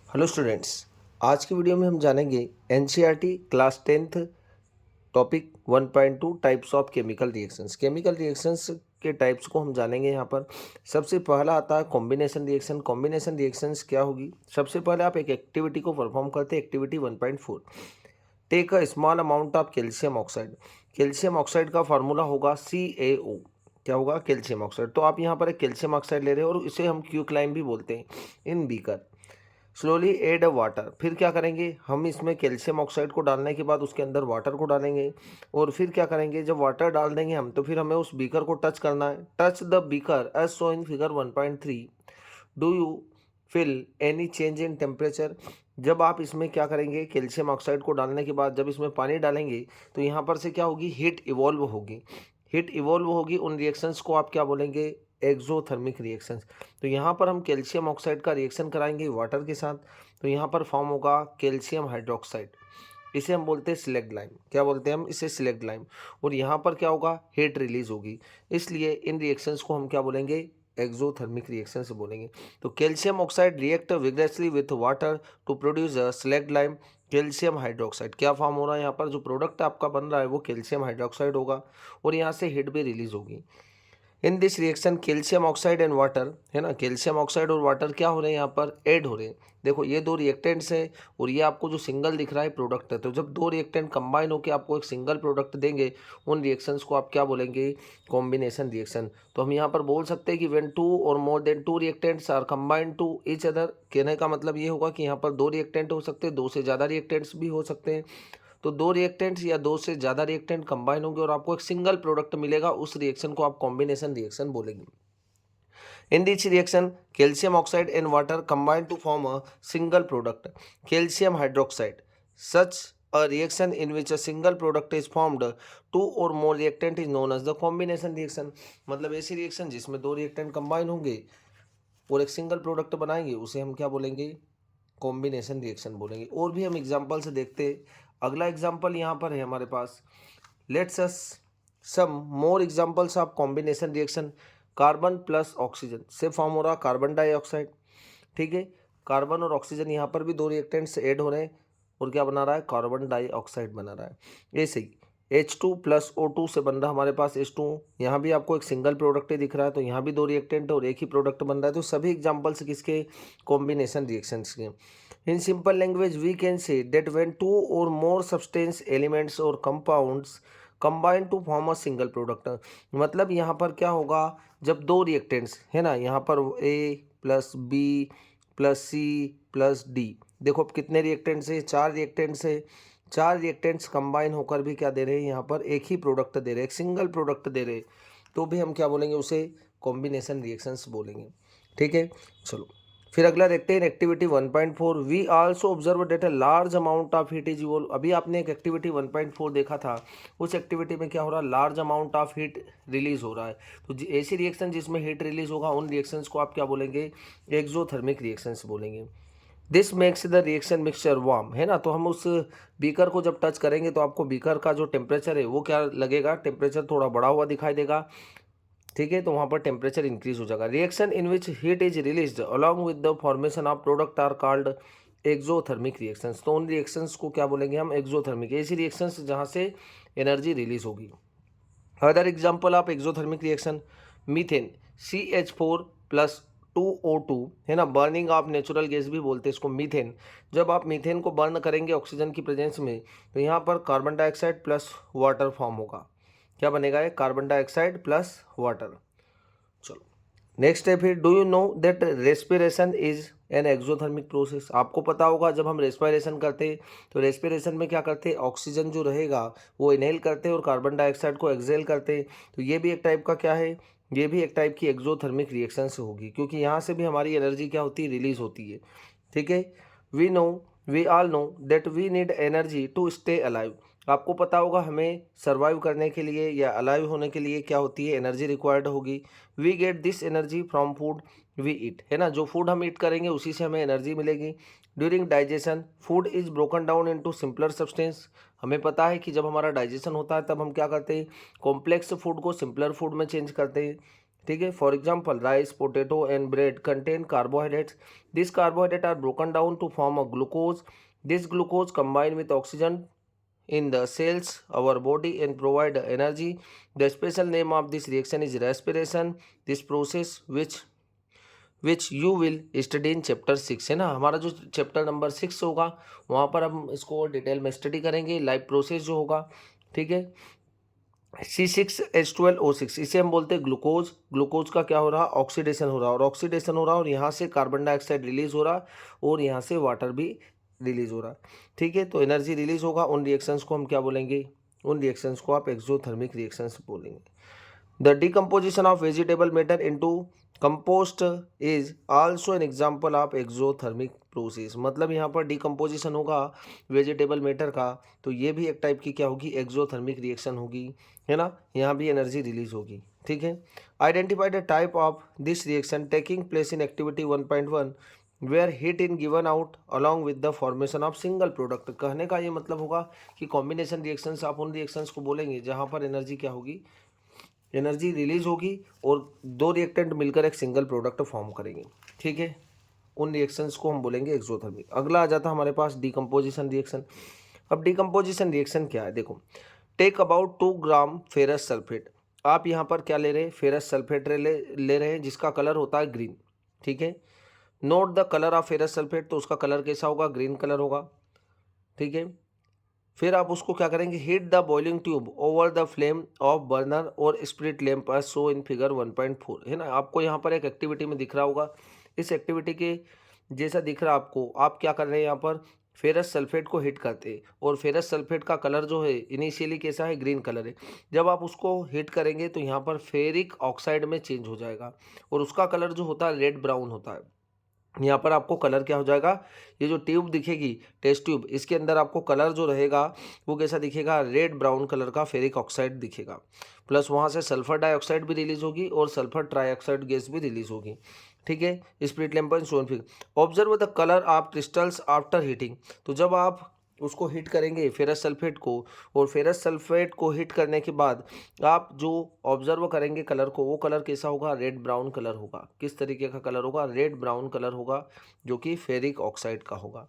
Hello students. आज की video में हम जानेंगे NCERT class 10th topic 1.2 types of chemical reactions. Chemical reactions के टाइप्स को हम जानेंगे। यहाँ पर सबसे पहला आता है कॉम्बिनेशन रिएक्शन। कॉम्बिनेशन रिएक्शंस क्या होगी? सबसे पहले आप एक एक्टिविटी को परफॉर्म करते हैं। Activity 1.4, take a small amount of calcium oxide. Calcium oxide का फार्मूला होगा CaO। क्या होगा? Calcium oxide. तो आप यहाँ पर एक कैल्शियम ऑक्साइड ले रहे हो और इसे हम क्यूक्लाइन भी बोलते हैं। In beaker slowly add water. फिर क्या करेंगे हम? इसमें कैल्शियम ऑक्साइड को डालने के बाद उसके अंदर वाटर को डालेंगे और फिर क्या करेंगे? जब वाटर डाल देंगे हम तो फिर हमें उस बीकर को टच करना है। Touch the beaker as so in figure 1.3। Do you feel any change in temperature? जब आप इसमें क्या करेंगे? कैल्शियम ऑक्साइड को डालने के बाद जब इसमें पानी डालेंगे तो यहाँ पर से क्या होगी? हीट इवॉल्व होगी। हीट इवॉल्व होगी। उन रिएक्शंस को आप क्या बोलेंगे? Exothermic reactions. तो यहाँ पर हम कैल्शियम ऑक्साइड का रिएक्शन कराएंगे वाटर के साथ, तो यहाँ पर फॉर्म होगा कैल्शियम हाइड्रोक्साइड। इसे हम बोलते हैं सिलेक्ट लाइम। क्या बोलते हैं हम इसे? Slaked lime. और यहाँ पर क्या होगा? हीट रिलीज होगी। इसलिए इन रिएक्शंस को हम क्या बोलेंगे? एक्सोथर्मिक रिएक्शन से बोलेंगे। तो calcium oxide react vigorously with water to produce a slaked lime calcium hydroxide. क्या फॉर्म हो रहा है यहाँ पर? जो प्रोडक्ट आपका बन रहा है वो कैल्शियम हाइड्रोक्साइड होगा और यहाँ से हीट भी रिलीज होगी। इन this reaction calcium oxide and water, है ना, कैल्शियम ऑक्साइड और वाटर क्या हो रहे हैं? यहाँ पर ऐड हो रहे हैं। देखो ये दो रिएक्टेंट्स हैं और ये आपको जो सिंगल दिख रहा है प्रोडक्ट है। तो जब दो रिएक्टेंट कंबाइन होकर आपको एक सिंगल प्रोडक्ट देंगे उन रिएक्शंस को आप क्या बोलेंगे? Combination reaction. तो हम यहाँ पर बोल सकते हैं कि when two or more than two reactants are combined to each other. कहने का मतलब ये होगा कि यहाँ पर दो रिएक्टेंट हो सकते हैं, दो से ज़्यादा रिएक्टेंट्स भी हो सकते हैं। तो दो रिएक्टेंट्स या दो से ज़्यादा रिएक्टेंट कंबाइन होंगे और आपको एक सिंगल प्रोडक्ट मिलेगा। उस रिएक्शन को आप कॉम्बिनेशन रिएक्शन बोलेंगे। In this reaction, calcium oxide and water combine to form a single product, calcium hydroxide. Such a reaction in which a single product is formed, two or more reactant is known as the combination reaction. मतलब ऐसी reaction जिसमें दो reactant combine होंगे और एक single product बनाएंगे उसे हम क्या बोलेंगे? कॉम्बिनेशन रिएक्शन बोलेंगे। और भी हम एग्जांपल से देखते हैं। अगला एग्जांपल यहाँ पर है हमारे पास। Let's us some more examples of combination reaction. Carbon plus oxygen से फॉर्म हो रहा कार्बन डाइऑक्साइड। ठीक है, कार्बन और ऑक्सीजन यहाँ पर भी दो रिएक्टेंट्स ऐड हो रहे हैं और क्या बना रहा है? कार्बन डाइऑक्साइड बना रहा है। ऐसे ही H2 प्लस O2 से बन रहा हमारे पास H2। यहाँ भी आपको एक सिंगल प्रोडक्ट ही दिख रहा है तो यहाँ भी दो रिएक्टेंट और एक ही प्रोडक्ट बन रहा है। तो सभी एग्जाम्पल्स किसके? कॉम्बिनेशन रिएक्शंस के। In simple language we can say that when two or more substance elements or compounds combine to form a single product. मतलब यहाँ पर क्या होगा? जब दो रिएक्टेंट्स है ना, यहाँ पर A plus B plus C plus D. देखो अब कितने रिएक्टेंट्स है? चार रिएक्टेंट्स है। चार रिएक्टेंट्स कंबाइन होकर भी क्या दे रहे हैं? यहाँ पर एक ही प्रोडक्ट दे रहे हैं, एक सिंगल प्रोडक्ट दे रहे हैं। तो भी हम क्या बोलेंगे? उसे कॉम्बिनेशन रिएक्शंस बोलेंगे। ठीक है, चलो फिर अगला देखते हैं activity 1.4। We also observe that a large amount of heat is evolve. अभी आपने एक एक्टिविटी 1.4 देखा था। उस एक्टिविटी में क्या हो रहा है? Large amount of heat release हो रहा है। तो ऐसी रिएक्शन जिसमें हीट रिलीज होगा उन रिएक्शंस को आप क्या बोलेंगे? एक्सोथर्मिक रिएक्शंस बोलेंगे। This makes the reaction mixture warm, है ना। तो हम उस बीकर को जब टच करेंगे तो आपको बीकर का जो टेम्परेचर है वो क्या लगेगा? टेम्परेचर थोड़ा बढ़ा हुआ दिखाई देगा। ठीक है, तो वहाँ पर टेम्परेचर इंक्रीज हो जाएगा। Reaction in which heat is released along with the formation of product are called exothermic reactions. तो उन रिएक्शंस को क्या बोलेंगे हम? एक्सोथर्मिक। ऐसी रिएक्शंस जहाँ से एनर्जी रिलीज होगी। Other example of exothermic reaction, methane CH4 plus 2O2, है ना। बर्निंग ऑफ नेचुरल गैस भी बोलते हैं इसको मीथेन। जब आप मीथेन को बर्न करेंगे ऑक्सीजन की प्रेजेंस में तो यहाँ पर carbon dioxide plus water form होगा। क्या बनेगा? ये कार्बन डाइऑक्साइड प्लस वाटर। चलो नेक्स्ट है फिर, do you know that respiration is an exothermic process. आपको पता होगा जब हम रेस्पिरेशन करते हैं तो रेस्पिरेशन में क्या करते हैं? ऑक्सीजन जो रहेगा वो इनहेल करते हैं और कार्बन डाइऑक्साइड को एक्सहेल करते हैं। तो ये भी एक टाइप का क्या है? ये भी एक टाइप की एक्सोथर्मिक रिएक्शन से होगी क्योंकि यहाँ से भी हमारी एनर्जी क्या होती है? रिलीज होती है। ठीक है, we all know that we need energy to stay alive. आपको पता होगा हमें सर्वाइव करने के लिए या अलाइव होने के लिए क्या होती है? एनर्जी रिक्वायर्ड होगी। We get this energy from food we eat, है ना। जो फूड हम ईट करेंगे उसी से हमें एनर्जी मिलेगी। During digestion food is broken down into simpler substance. हमें पता है कि जब हमारा डाइजेशन होता है तब हम क्या करते हैं? कॉम्प्लेक्स फूड को सिंपलर फूड में चेंज करते हैं। ठीक है। For example rice, potato and bread contain carbohydrates. This carbohydrate are broken down to form a glucose. This glucose combine with oxygen in the cells our body and provide energy. The special name of this reaction is respiration. This process which you will study in chapter 6 है ना, हमारा जो chapter number 6 होगा वहाँ पर हम इसको detail में स्टडी करेंगे, लाइव प्रोसेस जो होगा। ठीक है। C6H12O6 इसे हम बोलते हैं ग्लूकोज। ग्लूकोज का क्या हो रहा है, ऑक्सीडेशन हो रहा है, और ऑक्सीडेशन हो रहा है और यहाँ से कार्बन डाइऑक्साइड रिलीज हो रहा है और यहाँ से वाटर भी रिलीज हो रहा है। ठीक है। तो एनर्जी रिलीज होगा, उन रिएक्शंस को हम क्या बोलेंगे, उन रिएक्शंस को आप एक्सोथर्मिक रिएक्शंस बोलेंगे। The decomposition of vegetable matter into compost is also an example of exothermic process. मतलब यहाँ पर डिकम्पोजिशन होगा वेजिटेबल मैटर का, तो ये भी एक टाइप की क्या होगी, एक्सोथर्मिक रिएक्शन होगी, है ना। यहाँ भी एनर्जी रिलीज होगी। ठीक है। Identify the type of this reaction taking place in activity 1.1 where heat in given out along with the formation of single product. कहने का ये मतलब होगा कि कॉम्बिनेशन रिएक्शंस आप उन रिएक्शंस को बोलेंगे जहाँ पर एनर्जी क्या होगी, एनर्जी रिलीज होगी और दो रिएक्टेंट मिलकर एक सिंगल प्रोडक्ट फॉर्म करेंगे। ठीक है। उन रिएक्शंस को हम बोलेंगे एक्सोथर्मिक। अगला आ जाता है हमारे पास डिकम्पोजिशन रिएक्शन। अब डिकम्पोजिशन रिएक्शन क्या है, देखो, take about 2 gram ferrous sulphate. आप यहाँ पर क्या ले रहे हैं, फेरस सल्फेट ले रहे हैं जिसका कलर होता है ग्रीन। ठीक है। Note the colour of ferrous sulphate, तो उसका कलर कैसा होगा, ग्रीन कलर होगा। ठीक है। फिर आप उसको क्या करेंगे, heat the boiling tube over the flame of burner और spirit lamp as show in figure 1.4, है ना। आपको यहाँ पर एक एक्टिविटी में दिख रहा होगा, इस एक्टिविटी के जैसा दिख रहा है आपको। आप क्या कर रहे हैं, यहाँ पर फेरस सल्फेट को हीट करते हैं और फेरस सल्फेट का कलर जो है इनिशियली कैसा है, ग्रीन कलर है। जब आप उसको हीट करेंगे तो यहाँ पर फेरिक ऑक्साइड में चेंज हो जाएगा और उसका कलर जो होता है रेड ब्राउन होता है। यहाँ पर आपको कलर क्या हो जाएगा, ये जो ट्यूब दिखेगी टेस्ट ट्यूब, इसके अंदर आपको कलर जो रहेगा वो कैसा दिखेगा, रेड ब्राउन कलर का फेरिक ऑक्साइड दिखेगा। प्लस वहाँ से सल्फर डाइऑक्साइड भी रिलीज होगी और सल्फर ट्राइऑक्साइड गैस भी रिलीज होगी। ठीक है। Split lamp and Son figure. Observe the colour of crystals after heating. तो जब आप उसको हीट करेंगे फेरस सल्फेट को, और फेरस सल्फेट को हीट करने के बाद आप जो ऑब्जर्व करेंगे कलर को, वो कलर कैसा होगा, रेड ब्राउन कलर होगा। किस तरीके का कलर होगा, रेड ब्राउन कलर होगा, जो कि फेरिक ऑक्साइड का होगा।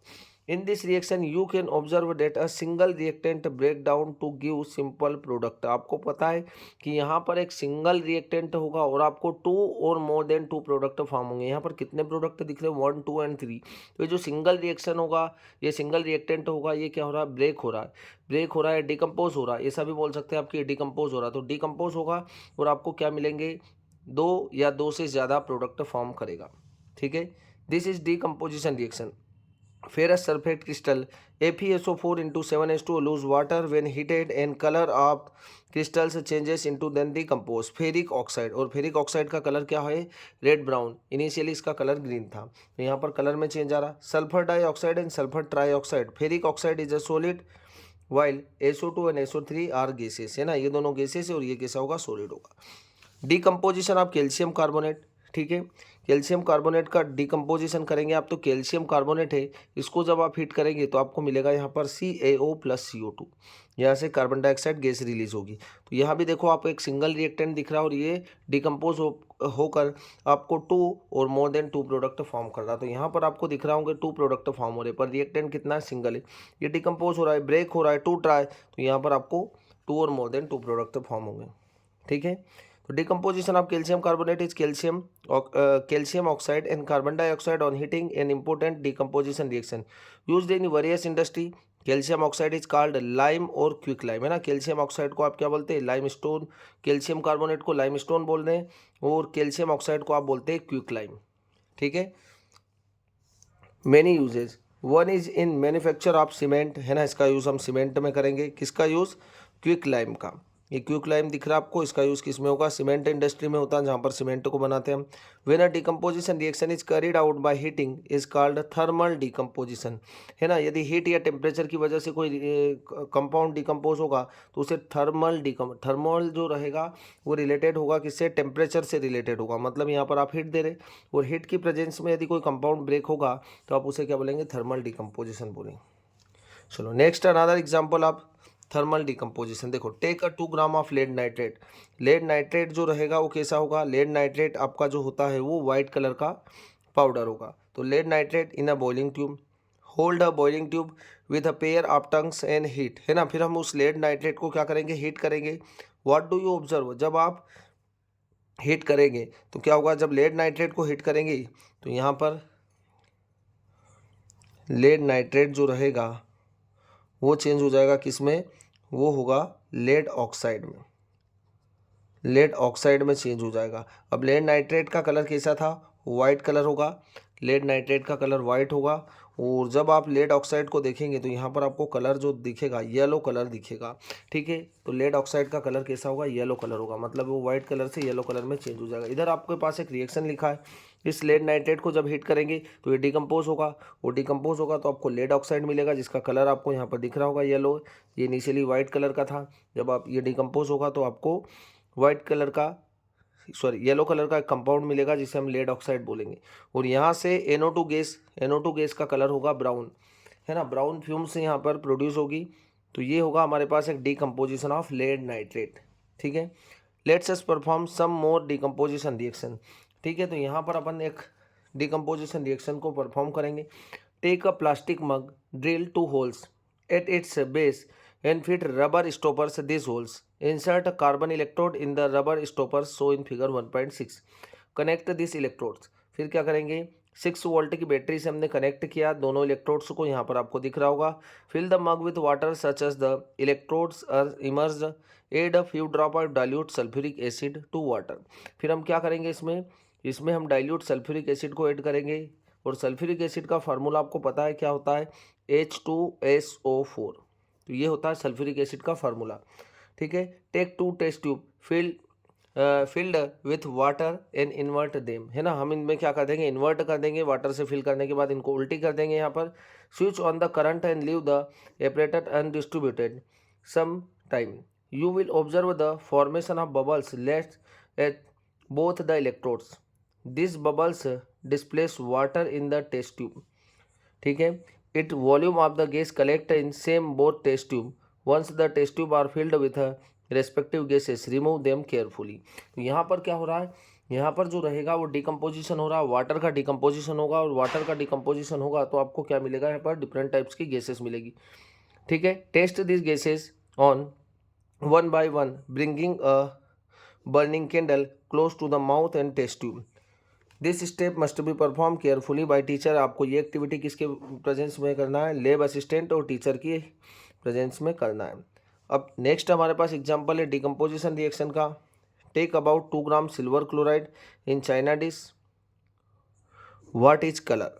In this reaction you can observe that a single reactant break down to give simple product. आपको पता है कि यहाँ पर एक सिंगल रिएक्टेंट होगा और आपको 2 और मोर देन 2 प्रोडक्ट फॉर्म होंगे। यहाँ पर कितने प्रोडक्ट दिख रहे हैं, 1, 2 एंड 3। तो ये जो सिंगल रिएक्शन होगा, ये सिंगल रिएक्टेंट होगा, ये क्या हो रहा है, ब्रेक हो रहा है, ब्रेक हो रहा है, डिकम्पोज हो रहा है, ऐसा भी बोल सकते हैं आपकी, डिकम्पोज हो रहा है। तो डिकम्पोज होगा और आपको क्या मिलेंगे, 2 या 2 से ज़्यादा प्रोडक्ट फॉर्म करेगा। ठीक है। This is decomposition reaction. Ferrous sulfate crystal FeSO4 into 7H2 lose water when heated and color of crystals changes into then decompose। Ferric oxide, और फेरिक ऑक्साइड का कलर क्या है, रेड ब्राउन। इनिशियली इसका colour green था, तो यहाँ पर colour में चेंज आ रहा। Sulphur dioxide and sulphur trioxide. Ferric oxide is a solid while SO2 and SO3 are gases, है ना। ये दोनों गैसेस है और ये कैसा होगा, सॉलिड होगा। Decomposition of calcium carbonate. ठीक है। कैल्शियम कार्बोनेट का डिकम्पोजिशन करेंगे आप, तो कैल्शियम कार्बोनेट है, इसको जब आप हीट करेंगे तो आपको मिलेगा यहाँ पर CaO प्लस CO2। यहाँ से कार्बन डाइऑक्साइड गैस रिलीज होगी। तो यहाँ भी देखो आप एक सिंगल रिएक्टेंट दिख रहा है और ये डिकम्पोज होकर आपको 2 और मोर देन 2 प्रोडक्ट फॉर्म कर रहा है। तो यहाँ पर आपको दिख रहा होंगे 2 प्रोडक्ट फॉर्म हो रहे हैं, पर रिएक्टेंट कितना है, सिंगल है। ये डिकम्पोज हो रहा है, ब्रेक हो रहा है, 2 ट्राई, तो यहाँ पर आपको 2 और मोर देन 2 प्रोडक्ट फॉर्म होंगे। ठीक है। तो decomposition of calcium carbonate is calcium oxide and carbon dioxide on heating an important decomposition reaction used in various industry. Calcium oxide is called lime और क्विक लाइम, है ना। Calcium oxide को आप क्या बोलते हैं, लाइम स्टोन। कैल्शियम कार्बोनेट को lime stone बोल रहे हैं और कैल्शियम ऑक्साइड को आप बोलते हैं क्विक लाइम। ठीक है। Many uses, one is in manufacture of cement, है ना। इसका यूज़ हम सीमेंट में करेंगे। किसका यूज़, क्विक लाइम का। ये क्विक लाइम दिख रहा है आपको, इसका यूज़ किस में होगा, सीमेंट इंडस्ट्री में होता है, जहाँ पर सीमेंट को बनाते हैं हम। When a decomposition reaction is carried out by heating is called thermal decomposition, है ना। यदि हीट या टेम्परेचर की वजह से कोई कंपाउंड डिकम्पोज होगा तो उसे थर्मल जो रहेगा वो रिलेटेड होगा किससे, टेम्परेचर से रिलेटेड होगा। मतलब यहाँ पर आप हीट दे रहे और हीट की प्रेजेंस में यदि कोई कंपाउंड ब्रेक होगा तो आप उसे क्या बोलेंगे, थर्मल डिकम्पोजिशन बोलेंगे। चलो नेक्स्ट अनदर एग्जाम्पल आप थर्मल डिकम्पोजिशन। देखो, take 2 gram of lead nitrate. Lead nitrate जो रहेगा वो कैसा होगा, लेड नाइट्रेट आपका जो होता है वो वाइट कलर का पाउडर होगा। तो lead nitrate in a boiling tube, hold a boiling tube with a pair of tongs and heat, है ना। फिर हम उस लेड नाइट्रेट को क्या करेंगे, हीट करेंगे। व्हाट डू यू ऑब्जर्व, जब आप हीट करेंगे तो क्या होगा, जब लेड नाइट्रेट को हीट करेंगे तो यहाँ पर लेड नाइट्रेट जो रहेगा वो चेंज हो जाएगा किस में, वो होगा लेड ऑक्साइड में। लेड ऑक्साइड में चेंज हो जाएगा। अब लेड नाइट्रेट का कलर कैसा था, वाइट कलर होगा। लेड नाइट्रेट का कलर वाइट होगा। और जब आप लेड ऑक्साइड को देखेंगे तो यहाँ पर आपको कलर जो दिखेगा येलो कलर दिखेगा। ठीक है, तो लेड ऑक्साइड का कलर कैसा होगा, येलो कलर होगा, मतलब वो वाइट कलर से येलो कलर में चेंज हो जाएगा। इधर आपके पास एक रिएक्शन लिखा है, इस लेड नाइट्रेट को जब हीट करेंगे तो ये डिकम्पोज होगा। वो डिकम्पोज होगा तो आपको लेड ऑक्साइड मिलेगा, जिसका कलर आपको यहाँ पर दिख रहा होगा येलो। ये इनिशियली वाइट कलर का था, जब आप ये डिकम्पोज होगा तो आपको वाइट कलर का, सॉरी येलो कलर का एक कंपाउंड मिलेगा जिसे हम लेड ऑक्साइड बोलेंगे। और यहाँ से NO2 गैस का कलर होगा ब्राउन, है ना। ब्राउन फ्यूम से यहाँ पर प्रोड्यूस होगी। तो ये होगा हमारे पास एक डिकम्पोजिशन ऑफ लेड नाइट्रेट। ठीक है, let's us perform some more decomposition reaction. ठीक है, तो यहाँ पर अपन एक डिकम्पोजिशन रिएक्शन को परफॉर्म करेंगे। Take a plastic mug, drill 2 holes at its base and fit rubber stoppers these holes. Insert a carbon electrode in the rubber stoppers shown in figure 1.6. Connect these electrodes. फिर क्या करेंगे, 6 volt की battery से हमने connect किया दोनों electrodes को, यहाँ पर आपको दिख रहा होगा। Fill the mug with water such as the electrodes are immersed, add a few drop of dilute sulphuric acid to water. फिर हम क्या करेंगे, इसमें हम डाइल्यूट सल्फ्यूरिक एसिड को ऐड करेंगे। और सल्फ्यूरिक एसिड का फार्मूला आपको पता है क्या होता है, H2SO4। तो ये होता है सल्फ्यूरिक एसिड का फार्मूला। ठीक है, take 2 test tube filled with water and invert them, है ना। हम इनमें क्या कर देंगे, इन्वर्ट कर देंगे। वाटर से फिल करने के बाद इनको उल्टी कर देंगे यहाँ पर। Switch on the current and leave the apparatus undisturbed some time. You will observe the formation of bubbles late at both the electrodes. This bubbles displace water in the test tube. ठीक है, it volume of the gas collect in same both test tube. Once the test tube are filled with respective gases, remove them carefully. तो यहाँ पर क्या हो रहा है, यहाँ पर जो रहेगा वो डिकम्पोजिशन हो रहा है, वाटर का डिकम्पोजिशन होगा। और वाटर का डिकम्पोजिशन होगा तो आपको क्या मिलेगा, यहाँ पर डिफरेंट टाइप्स की गैसेस मिलेगी। ठीक है, test this gases on 1 by 1 bringing a burning candle close to the mouth and test tube. This step must be perform carefully by teacher. आपको ये एक्टिविटी किसके प्रेजेंस में करना है, लैब असिस्टेंट और टीचर की प्रेजेंस में करना है। अब नेक्स्ट हमारे पास एग्जांपल है डिकम्पोजिशन रिएक्शन का। Take about 2 gram silver chloride in china dish, what is colour.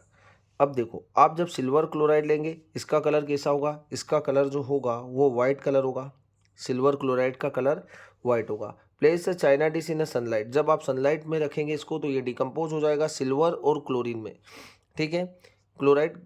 अब देखो, आप जब सिल्वर क्लोराइड लेंगे इसका कलर कैसा होगा, इसका कलर जो होगा वो वाइट कलर होगा। सिल्वर क्लोराइड का कलर वाइट होगा। Place China dish in sunlight, जब आप सनलाइट में रखेंगे इसको तो ये डिकम्पोज हो जाएगा सिल्वर और क्लोरीन में। ठीक है, chloride,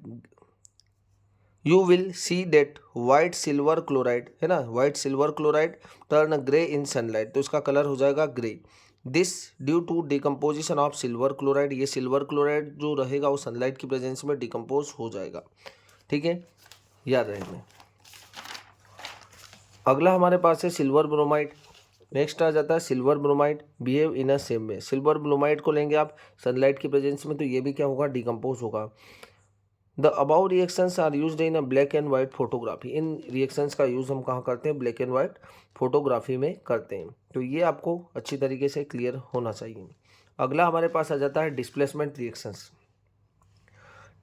you will see that white silver chloride, है ना, white silver chloride turn grey in sunlight, तो इसका कलर हो जाएगा grey. This due to decomposition of silver chloride, ये सिल्वर क्लोराइड जो रहेगा वो सनलाइट की प्रेजेंस में डिकम्पोज हो जाएगा। ठीक है, याद रखें। अगला हमारे पास है सिल्वर ब्रोमाइड। नेक्स्ट आ जाता है silver bromide, behave in a same way. Silver bromide को लेंगे आप सनलाइट की प्रेजेंस में तो ये भी क्या होगा, डिकम्पोज होगा। The above reactions are used in a black and white photography. इन रिएक्शंस का यूज़ हम कहाँ करते हैं, ब्लैक एंड वाइट फोटोग्राफी में करते हैं। तो ये आपको अच्छी तरीके से क्लियर होना चाहिए। अगला हमारे पास आ जाता है displacement reactions.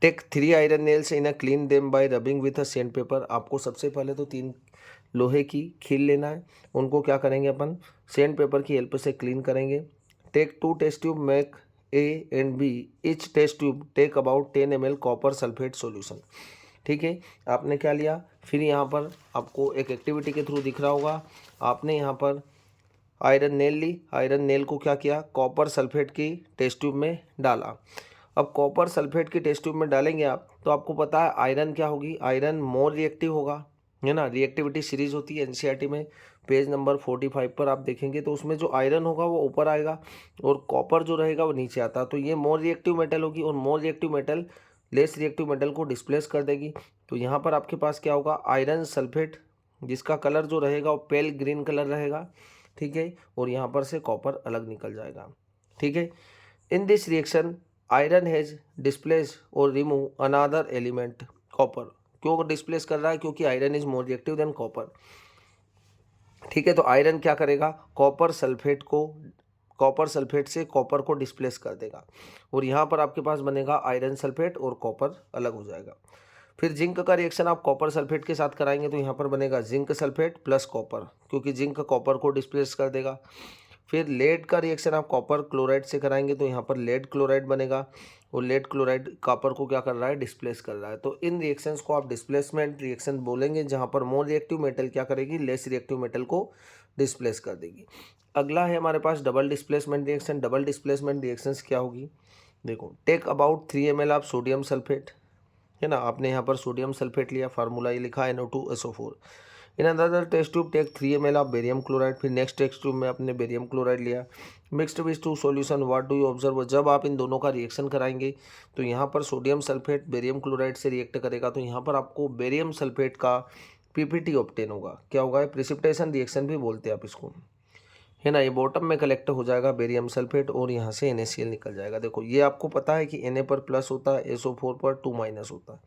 Take 3 iron nails in a clean them by rubbing with a sandpaper. आपको सबसे पहले तो 3 लोहे की खील लेना है, उनको क्या करेंगे अपन सैंड पेपर की हेल्प से क्लीन करेंगे। Take 2 test tube, make A and B, each test tube take about 10 ml copper sulphate solution. ठीक है, आपने क्या लिया, फिर यहाँ पर आपको एक एक्टिविटी के थ्रू दिख रहा होगा, आपने यहाँ पर आयरन नेल ली, आयरन नेल को क्या किया, कॉपर सल्फेट की टेस्ट ट्यूब में डाला। अब कॉपर सल्फेट की टेस्ट ट्यूब में डालेंगे आप तो आपको पता है आयरन क्या होगी, आयरन मोर रिएक्टिव होगा, है ना। रिएक्टिविटी सीरीज होती है एनसीईआरटी में, पेज नंबर 45 पर आप देखेंगे तो उसमें जो आयरन होगा वो ऊपर आएगा और कॉपर जो रहेगा वो नीचे आता है। तो ये मोर रिएक्टिव मेटल होगी और more reactive metal less reactive metal को डिस्प्लेस कर देगी। तो यहाँ पर आपके पास क्या होगा, आयरन सल्फेट जिसका कलर जो रहेगा वो पेल ग्रीन कलर रहेगा, ठीक है, और यहाँ पर से कॉपर अलग निकल जाएगा, ठीक है। इन this reaction iron has displace और रिमूव अनादर एलिमेंट कॉपर। क्यों डिस्प्लेस कर रहा है? क्योंकि iron is more reactive than copper, ठीक है। तो आयरन क्या करेगा? कॉपर सल्फेट से कॉपर को डिस्प्लेस कर देगा, और यहाँ पर आपके पास बनेगा आयरन सल्फेट और कॉपर अलग हो जाएगा। फिर जिंक का रिएक्शन आप कॉपर सल्फेट के साथ कराएंगे तो यहाँ पर बनेगा जिंक सल्फेट प्लस कॉपर, क्योंकि जिंक कॉपर को डिस्प्लेस कर देगा। फिर लेड का रिएक्शन आप कॉपर क्लोराइड से कराएंगे तो यहाँ पर लेड क्लोराइड बनेगा, और लेड क्लोराइड कॉपर को क्या कर रहा है? डिस्प्लेस कर रहा है। तो इन रिएक्शंस को आप डिस्प्लेसमेंट रिएक्शन बोलेंगे, जहाँ पर मोर रिएक्टिव मेटल क्या करेगी? लेस रिएक्टिव मेटल को डिस्प्लेस कर देगी। अगला है हमारे पास double displacement reaction. Double displacement reactions क्या होगी? देखो, take about 3 ml of sodium sulphate, है ना, आपने यहाँ पर सोडियम सल्फेट लिया, फार्मूला ये लिखा NO2SO4। In another test tube take 3 ml of barium chloride. फिर नेक्स्ट टेस्ट ट्यूब में आपने बेरियम क्लोराइड लिया, mixed with 2 solution. What do you observe? जब आप इन दोनों का रिएक्शन कराएंगे तो यहाँ पर सोडियम सल्फेट बेरियम क्लोराइड से रिएक्ट करेगा, तो यहाँ पर आपको बेरियम सल्फेट का PPT ऑब्टेन होगा। क्या होगा? प्रिसिपिटेशन रिएक्शन भी बोलते हैं आप इसको, है ना। ये बॉटम में कलेक्ट हो जाएगा बेरियम सल्फेट और यहाँ से NaCl निकल जाएगा। देखो, ये आपको पता है कि Na पर प्लस होता है, SO4 पर 2 माइनस होता है,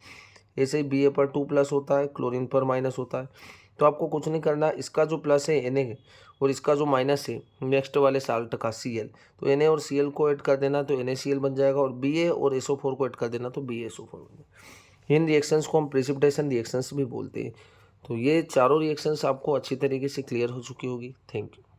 ऐसे ही Ba पर 2 प्लस होता है, क्लोरीन पर माइनस होता है। तो आपको कुछ नहीं करना, इसका जो प्लस है Na और इसका जो माइनस है नेक्स्ट वाले साल्ट का Cl, तो Na और Cl को ऐड कर देना तो NaCl बन जाएगा, और Ba और SO4 को ऐड कर देना तो BaSO4 बन जाएगा। इन रिएक्शंस को हम प्रिसिपिटेशन रिएक्शंस भी बोलते हैं। तो ये चारों रिएक्शंस आपको अच्छी तरीके से क्लियर हो चुकी होगी। Thank you.